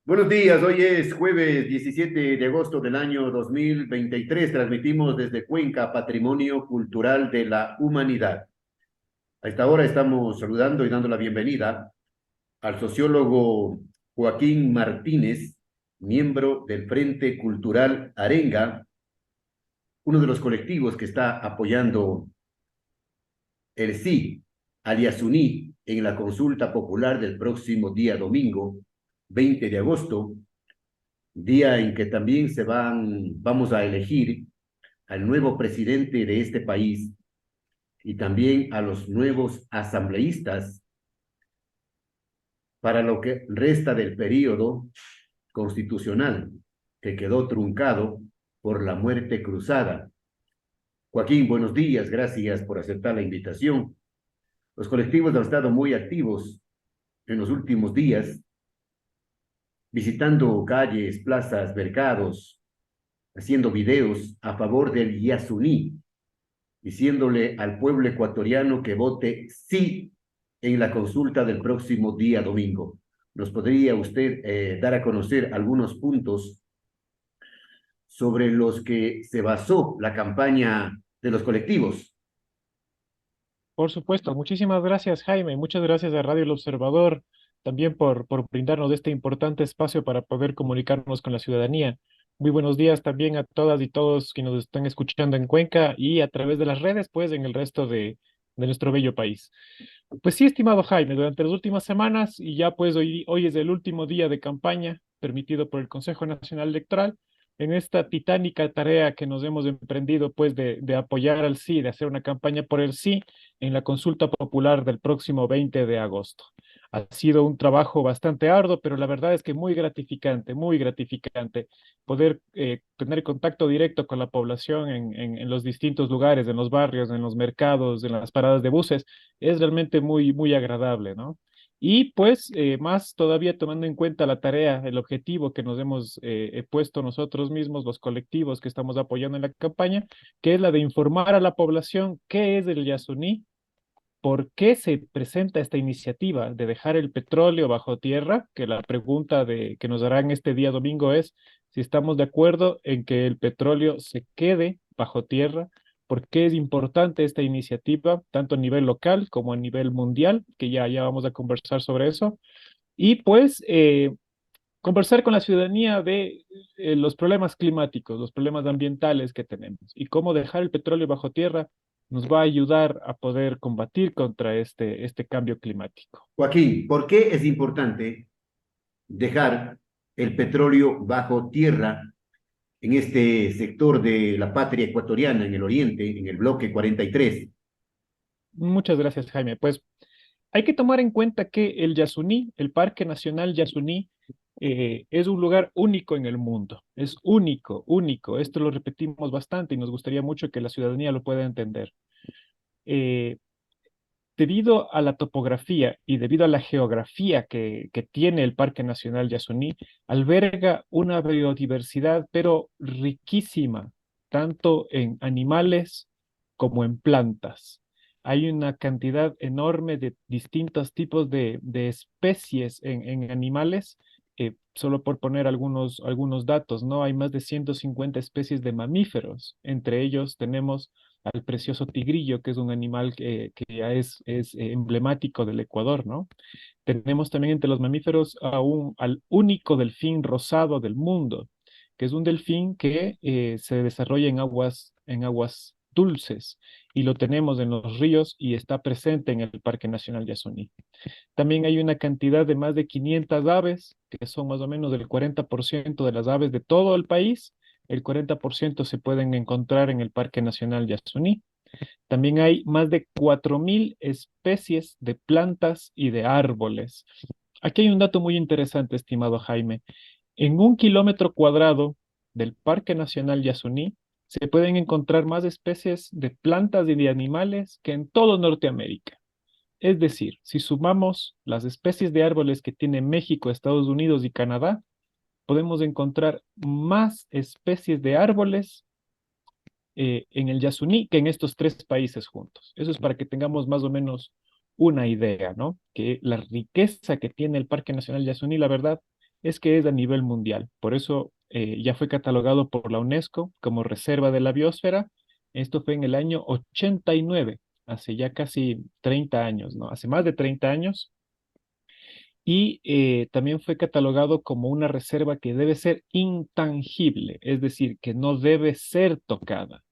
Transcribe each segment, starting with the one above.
Buenos días, hoy es jueves 17 de agosto del año 2023. Transmitimos desde Cuenca, Patrimonio Cultural de la Humanidad. A esta hora estamos saludando y dando la bienvenida al sociólogo Joaquín Martínez, miembro del Frente Cultural Arenga, uno de los colectivos que está apoyando el sí al Yasuní en la consulta popular del próximo día domingo, 20 de agosto, día en que también vamos a elegir al nuevo presidente de este país y también a los nuevos asambleístas para lo que resta del periodo constitucional que quedó truncado por la muerte cruzada. Joaquín, buenos días, gracias por aceptar la invitación. Los colectivos han estado muy activos en los últimos días, visitando calles, plazas, mercados, haciendo videos a favor del Yasuní, diciéndole al pueblo ecuatoriano que vote sí en la consulta del próximo día domingo. ¿Nos podría usted dar a conocer algunos puntos sobre los que se basó la campaña de los colectivos? Por supuesto, muchísimas gracias, Jaime. Muchas gracias a Radio El Observador también por brindarnos este importante espacio para poder comunicarnos con la ciudadanía. Muy buenos días también a todas y todos que nos están escuchando en Cuenca y a través de las redes, pues, en el resto de nuestro bello país. Pues sí, estimado Jaime, durante las últimas semanas y ya pues hoy es el último día de campaña permitido por el Consejo Nacional Electoral en esta titánica tarea que nos hemos emprendido pues de apoyar al sí, de hacer una campaña por el sí en la consulta popular del próximo 20 de agosto. Ha sido un trabajo bastante arduo, pero la verdad es que muy gratificante poder tener contacto directo con la población en los distintos lugares, en los barrios, en los mercados, en las paradas de buses es realmente muy agradable, ¿no? Y pues más todavía tomando en cuenta la tarea, el objetivo que nos hemos puesto nosotros mismos, los colectivos que estamos apoyando en la campaña, que es la de informar a la población qué es el Yasuní, por qué se presenta esta iniciativa de dejar el petróleo bajo tierra, que la pregunta que nos harán este día domingo es si estamos de acuerdo en que el petróleo se quede bajo tierra, por qué es importante esta iniciativa, tanto a nivel local como a nivel mundial, que ya vamos a conversar sobre eso, y pues conversar con la ciudadanía de los problemas climáticos, los problemas ambientales que tenemos y cómo dejar el petróleo bajo tierra nos va a ayudar a poder combatir contra este cambio climático. Joaquín, ¿por qué es importante dejar el petróleo bajo tierra en este sector de la patria ecuatoriana, en el oriente, en el bloque 43? Muchas gracias, Jaime. Pues hay que tomar en cuenta que el Yasuní, el Parque Nacional Yasuní, es un lugar único en el mundo. Es único, único. Esto lo repetimos bastante y nos gustaría mucho que la ciudadanía lo pueda entender. Eh, Debido a la topografía y debido a la geografía que tiene el Parque Nacional Yasuní, alberga una biodiversidad, pero riquísima, tanto en animales como en plantas. Hay una cantidad enorme de distintos tipos de especies en animales. Solo por poner algunos datos, ¿no? Hay más de 150 especies de mamíferos. Entre ellos tenemos al precioso tigrillo, que es un animal que ya es emblemático del Ecuador, ¿no? Tenemos también entre los mamíferos al único delfín rosado del mundo, que es un delfín que se desarrolla en aguas dulces y lo tenemos en los ríos y está presente en el Parque Nacional Yasuní. También hay una cantidad de más de 500 aves, que son más o menos el 40% de las aves de todo el país. El 40% se pueden encontrar en el Parque Nacional Yasuní. También hay más de 4.000 especies de plantas y de árboles. Aquí hay un dato muy interesante, estimado Jaime. En 1 kilómetro cuadrado del Parque Nacional Yasuní se pueden encontrar más especies de plantas y de animales que en todo Norteamérica. Es decir, si sumamos las especies de árboles que tiene México, Estados Unidos y Canadá, podemos encontrar más especies de árboles en el Yasuní que en estos tres países juntos. Eso es para que tengamos más o menos una idea, ¿no? Que la riqueza que tiene el Parque Nacional Yasuní, la verdad, es que es a nivel mundial. Por eso ya fue catalogado por la UNESCO como reserva de la biosfera. Esto fue en el año 89, hace ya casi 30 años, ¿no? Hace más de 30 años. Y también fue catalogado como una reserva que debe ser intangible, es decir, que no debe ser tocada.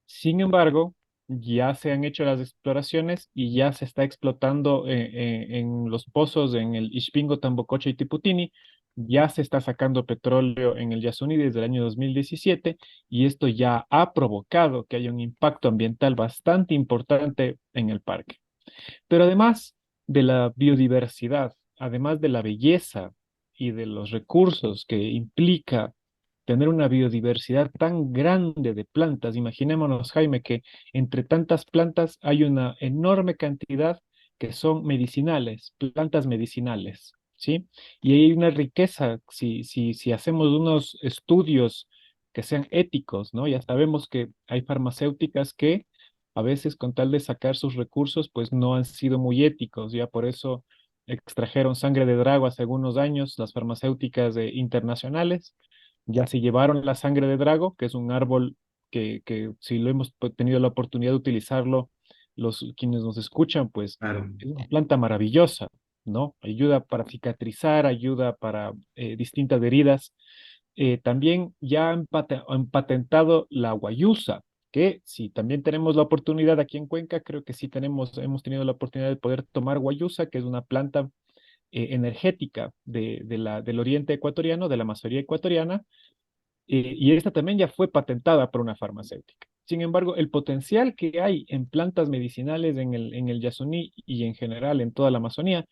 Sin embargo, ya se han hecho las exploraciones y ya se está explotando en los pozos en el Ixpingo, Tambococha y Tiputini. Ya se está sacando petróleo en el Yasuní desde el año 2017 y esto ya ha provocado que haya un impacto ambiental bastante importante en el parque. Pero además de la biodiversidad, además de la belleza y de los recursos que implica tener una biodiversidad tan grande de plantas, imaginémonos, Jaime, que entre tantas plantas hay una enorme cantidad que son medicinales, plantas medicinales, ¿sí? Y hay una riqueza, si hacemos unos estudios que sean éticos, ¿no? Ya sabemos que hay farmacéuticas que a veces con tal de sacar sus recursos, pues no han sido muy éticos, ya por eso extrajeron sangre de drago hace algunos años las farmacéuticas internacionales, ya se llevaron la sangre de drago, que es un árbol que si lo hemos tenido la oportunidad de utilizarlo, quienes nos escuchan, pues Claro. es una planta maravillosa, ¿no? Ayuda para cicatrizar, ayuda para distintas heridas. También ya han patentado la guayusa, que si también tenemos la oportunidad aquí en Cuenca, creo que sí hemos tenido la oportunidad de poder tomar guayusa, que es una planta energética del oriente ecuatoriano, de la Amazonía ecuatoriana, y esta también ya fue patentada por una farmacéutica. Sin embargo, el potencial que hay en plantas medicinales en el Yasuní y en general en toda la Amazonía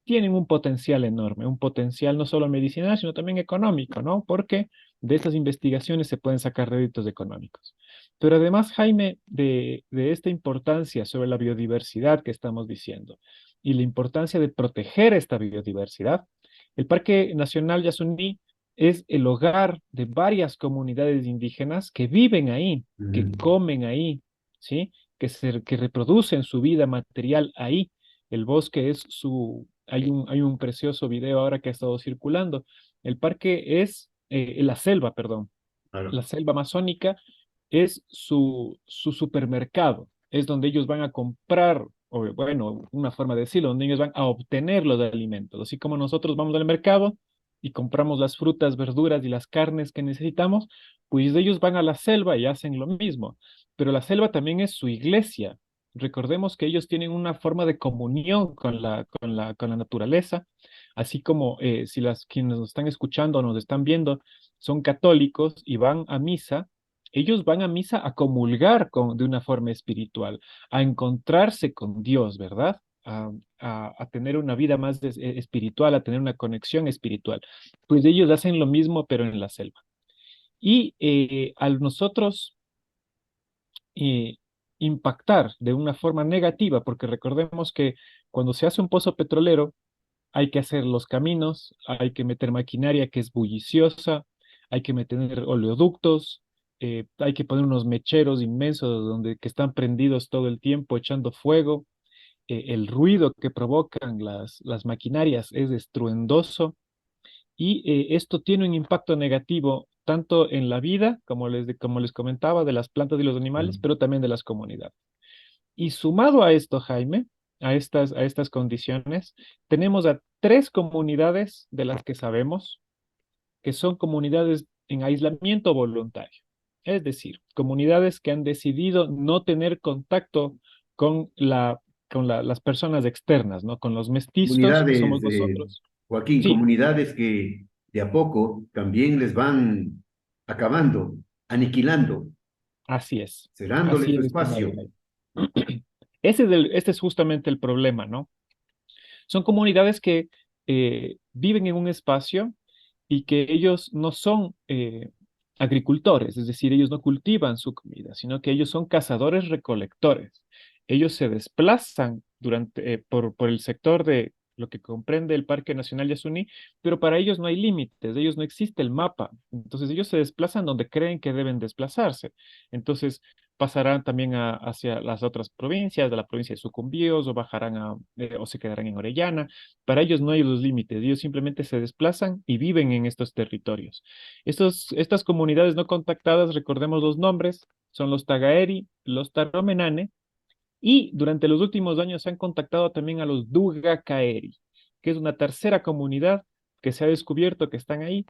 tienen un potencial enorme, un potencial no solo medicinal, sino también económico, ¿no? Porque de estas investigaciones se pueden sacar réditos económicos. Pero además, Jaime, de esta importancia sobre la biodiversidad que estamos diciendo y la importancia de proteger esta biodiversidad, el Parque Nacional Yasuní es el hogar de varias comunidades indígenas que viven ahí, que Mm, comen ahí, ¿sí? Que reproducen su vida material ahí. El bosque es su... hay un precioso video ahora que ha estado circulando. El parque es, la selva, perdón, claro. la selva amazónica es su supermercado. Es donde ellos van a comprar, o bueno, una forma de decirlo, donde ellos van a obtener los alimentos. Así como nosotros vamos al mercado y compramos las frutas, verduras y las carnes que necesitamos, pues ellos van a la selva y hacen lo mismo. Pero la selva también es su iglesia. Recordemos que ellos tienen una forma de comunión con la naturaleza, así como si quienes nos están escuchando o nos están viendo son católicos y van a misa, ellos van a misa a comulgar de una forma espiritual, a encontrarse con Dios, ¿verdad? A tener una vida más espiritual, a tener una conexión espiritual. Pues ellos hacen lo mismo, pero en la selva. Y al nosotros eh, impactar de una forma negativa, porque recordemos que cuando se hace un pozo petrolero, hay que hacer los caminos, hay que meter maquinaria que es bulliciosa, hay que meter oleoductos, hay que poner unos mecheros inmensos que están prendidos todo el tiempo echando fuego. El ruido que provocan las maquinarias es estruendoso y esto tiene un impacto negativo tanto en la vida, como les comentaba, de las plantas y los animales, Mm. pero también de las comunidades. Y sumado a esto, Jaime, a estas condiciones, tenemos a tres comunidades de las que sabemos que son comunidades en aislamiento voluntario. Es decir, comunidades que han decidido no tener contacto con las personas externas, ¿no? Con los mestizos, que Comunidades, somos nosotros. Joaquín, Sí, comunidades que de a poco también les van acabando, aniquilando, así es. cegándole Así su es, estimado espacio. Jaime. Este es justamente el problema, ¿no? Son comunidades que viven en un espacio y que ellos no son agricultores, es decir, ellos no cultivan su comida, sino que ellos son cazadores-recolectores. Ellos se desplazan por el sector de lo que comprende el Parque Nacional Yasuní, pero para ellos no hay límites, de ellos no existe el mapa. Entonces ellos se desplazan donde creen que deben desplazarse. Entonces, pasarán también hacia las otras provincias, de la provincia de Sucumbíos, o bajarán o se quedarán en Orellana. Para ellos no hay los límites, ellos simplemente se desplazan y viven en estos territorios. Estas comunidades no contactadas, recordemos los nombres, son los Tagaeri, los Taromenane, y durante los últimos años se han contactado también a los Duga Kaeri, que es una tercera comunidad que se ha descubierto que están ahí.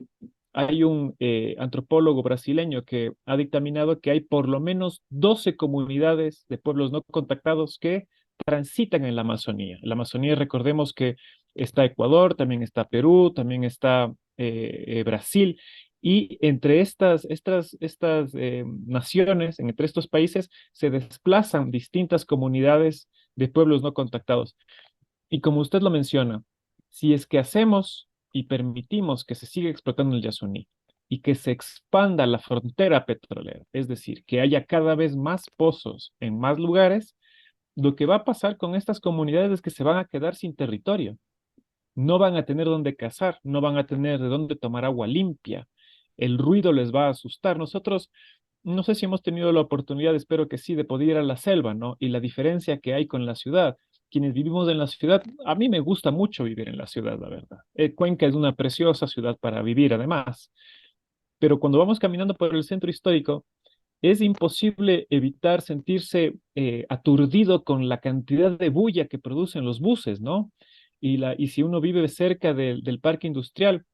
Hay un antropólogo brasileño que ha dictaminado que hay por lo menos 12 comunidades de pueblos no contactados que transitan en la Amazonía. En la Amazonía, recordemos que está Ecuador, también está Perú, también está Brasil. Y entre estas naciones, entre estos países, se desplazan distintas comunidades de pueblos no contactados. Y como usted lo menciona, si es que hacemos y permitimos que se siga explotando el Yasuní y que se expanda la frontera petrolera, es decir, que haya cada vez más pozos en más lugares, lo que va a pasar con estas comunidades es que se van a quedar sin territorio. No van a tener dónde cazar, no van a tener de dónde tomar agua limpia. El ruido les va a asustar. Nosotros, no sé si hemos tenido la oportunidad, espero que sí, de poder ir a la selva, ¿no? Y la diferencia que hay con la ciudad. Quienes vivimos en la ciudad, a mí me gusta mucho vivir en la ciudad, la verdad. Cuenca es una preciosa ciudad para vivir, además. Pero cuando vamos caminando por el centro histórico, es imposible evitar sentirse aturdido con la cantidad de bulla que producen los buses, ¿no? Y si uno vive cerca del parque industrial,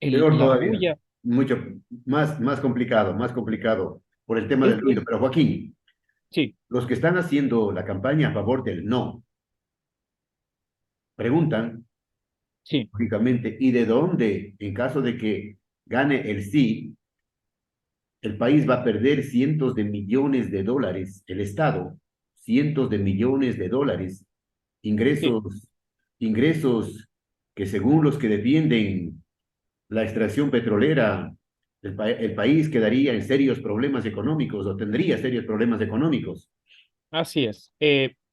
Peor la todavía, bulla, mucho más complicado por el tema del ruido. es, Pero Joaquín, sí, los que están haciendo la campaña a favor del no, preguntan, sí, lógicamente, ¿y de dónde, en caso de que gane el sí, el país va a perder cientos de millones de dólares, el Estado, cientos de millones de dólares, sí. ingresos, ingresos que según los que defienden la extracción petrolera, el país quedaría en serios problemas económicos o tendría serios problemas económicos. Así es.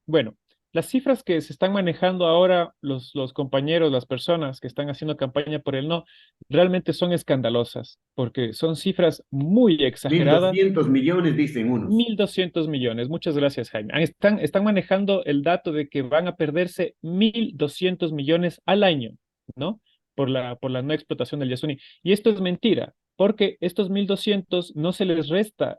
Bueno, las cifras que se están manejando ahora los compañeros, las personas que están haciendo campaña por el no, realmente son escandalosas, porque son cifras muy Mil exageradas. doscientos millones dicen unos. 1.200 millones. Muchas gracias, Jaime. Están manejando el dato de que van a perderse 1.200 millones al año, ¿no? Por la no explotación del Yasuni. Y esto es mentira, porque estos 1.200 no se les resta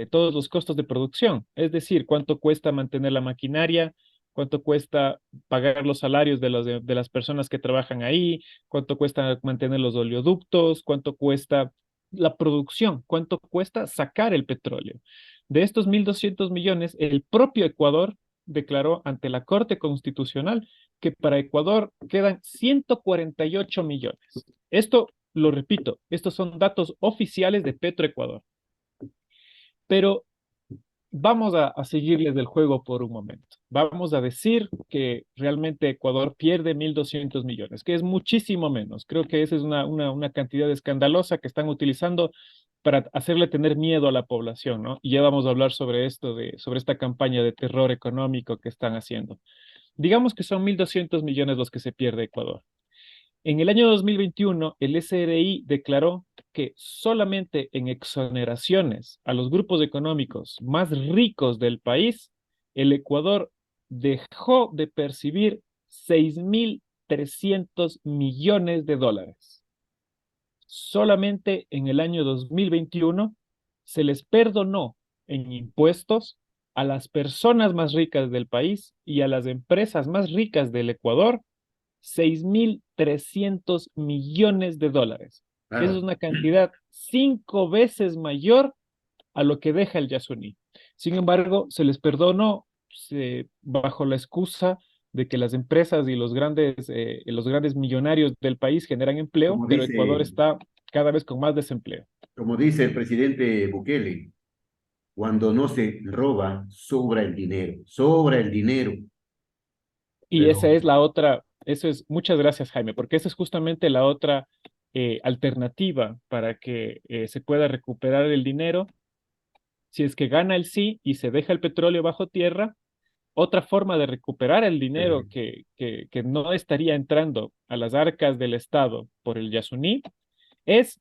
todos los costos de producción. Es decir, cuánto cuesta mantener la maquinaria, cuánto cuesta pagar los salarios de las personas que trabajan ahí, cuánto cuesta mantener los oleoductos, cuánto cuesta la producción, cuánto cuesta sacar el petróleo. De estos 1.200 millones, el propio Ecuador declaró ante la Corte Constitucional que para Ecuador quedan 148 millones. Esto, lo repito, estos son datos oficiales de Petroecuador. Pero vamos a seguirles del juego por un momento. Vamos a decir que realmente Ecuador pierde 1.200 millones, que es muchísimo menos. Creo que esa es una cantidad escandalosa que están utilizando para hacerle tener miedo a la población, ¿no? Y ya vamos a hablar sobre esto, sobre esta campaña de terror económico que están haciendo. Digamos que son 1.200 millones los que se pierde Ecuador. En el año 2021, el SRI declaró que solamente en exoneraciones a los grupos económicos más ricos del país, el Ecuador dejó de percibir 6.300 millones de dólares. Solamente en el año 2021 se les perdonó en impuestos a las personas más ricas del país y a las empresas más ricas del Ecuador 6.300 millones de dólares. Esa es Claro, una cantidad 5 veces mayor a lo que deja el Yasuní. Sin embargo, se les perdonó bajo la excusa de que las empresas y los grandes millonarios del país generan empleo, como pero Ecuador dice, está cada vez con más desempleo. como dice el presidente Bukele, cuando no se roba, sobra el dinero, Y esa pero es la otra, muchas gracias, Jaime, porque esa es justamente la otra alternativa para que se pueda recuperar el dinero. Si es que gana el sí y se deja el petróleo bajo tierra, otra forma de recuperar el dinero eh, que no estaría entrando a las arcas del Estado por el Yasuní es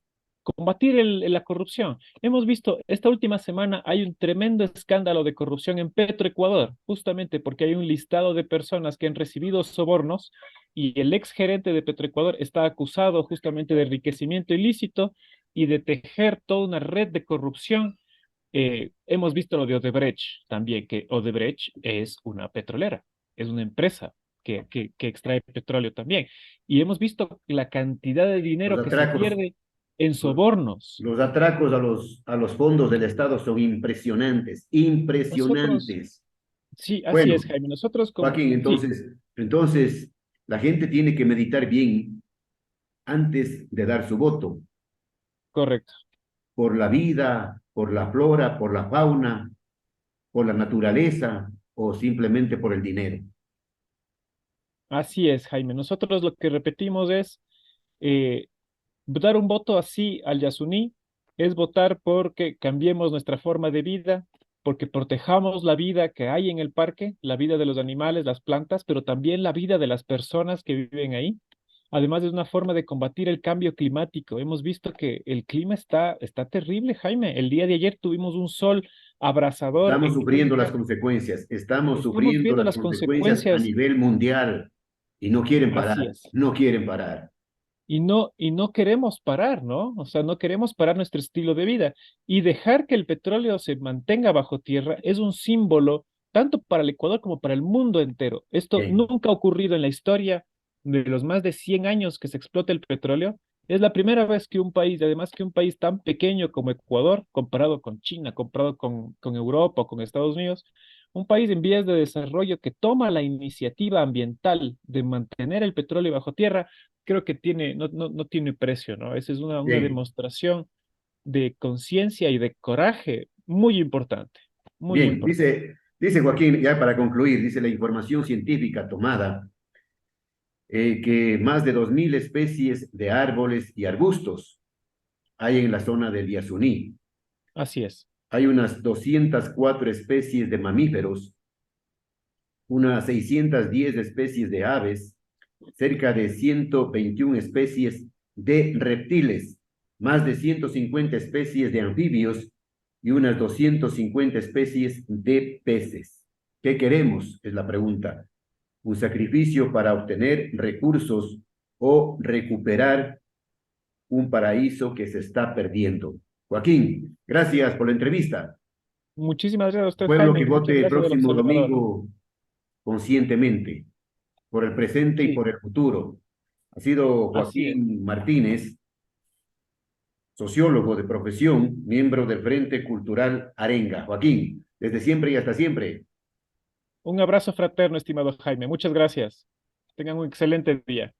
combatir la corrupción. Hemos visto, esta última semana hay un tremendo escándalo de corrupción en Petroecuador, justamente porque hay un listado de personas que han recibido sobornos y el ex gerente de Petroecuador está acusado justamente de enriquecimiento ilícito y de tejer toda una red de corrupción. Hemos visto lo de Odebrecht también, que Odebrecht es una petrolera, es una empresa que extrae petróleo también. Y hemos visto la cantidad de Los dinero que se atracos, pierde en sobornos. los atracos a los fondos del Estado son impresionantes, Nosotros, impresionantes. sí, así Bueno, es, Jaime. Nosotros, como, Joaquín, sí, entonces la gente tiene que meditar bien antes de dar su voto, correcto. por la vida, por la flora, por la fauna, por la naturaleza o simplemente por el dinero. Así es, Jaime. Nosotros lo que repetimos es eh, dar un voto así al Yasuní, es votar porque cambiemos nuestra forma de vida, porque protejamos la vida que hay en el parque, la vida de los animales, las plantas, pero también la vida de las personas que viven ahí. Además, es una forma de combatir el cambio climático. Hemos visto que el clima está terrible, Jaime. El día de ayer tuvimos un sol abrasador Estamos en sufriendo las Cuenca. consecuencias, estamos Estamos sufriendo viendo las las consecuencias a consecuencias. nivel mundial y no quieren Así parar, es. no quieren parar. Y no queremos parar, ¿no? O sea, no queremos parar nuestro estilo de vida. Y dejar que el petróleo se mantenga bajo tierra es un símbolo tanto para el Ecuador como para el mundo entero. Esto Bien, nunca ha ocurrido en la historia de los más de 100 años que se explota el petróleo. Es la primera vez que un país, además que un país tan pequeño como Ecuador, comparado con China, comparado con Europa o con Estados Unidos, un país en vías de desarrollo que toma la iniciativa ambiental de mantener el petróleo bajo tierra creo que no tiene precio, ¿no? Esa es una bien, demostración de conciencia y de coraje muy importante, muy bien. importante. Dice Joaquín, ya para concluir, dice la información científica tomada que más de 2000 especies de árboles y arbustos hay en la zona del Yasuní. Así es, Hay unas 204 especies de mamíferos, unas 610 especies de aves, cerca de 121 especies de reptiles, más de 150 especies de anfibios y unas 250 especies de peces. ¿Qué queremos? Es la pregunta. ¿Un sacrificio para obtener recursos o recuperar un paraíso que se está perdiendo? Joaquín, gracias por la entrevista. muchísimas gracias a usted, Pueblo Jaime, que y muchas vote el gracias del próximo observador. domingo conscientemente, por el presente y Sí, por el futuro. Ha sido así es. Joaquín Martínez, sociólogo de profesión, miembro del Frente Cultural Arenga. Joaquín, desde siempre y hasta siempre. Un abrazo fraterno, estimado Jaime, muchas gracias. Tengan un excelente día.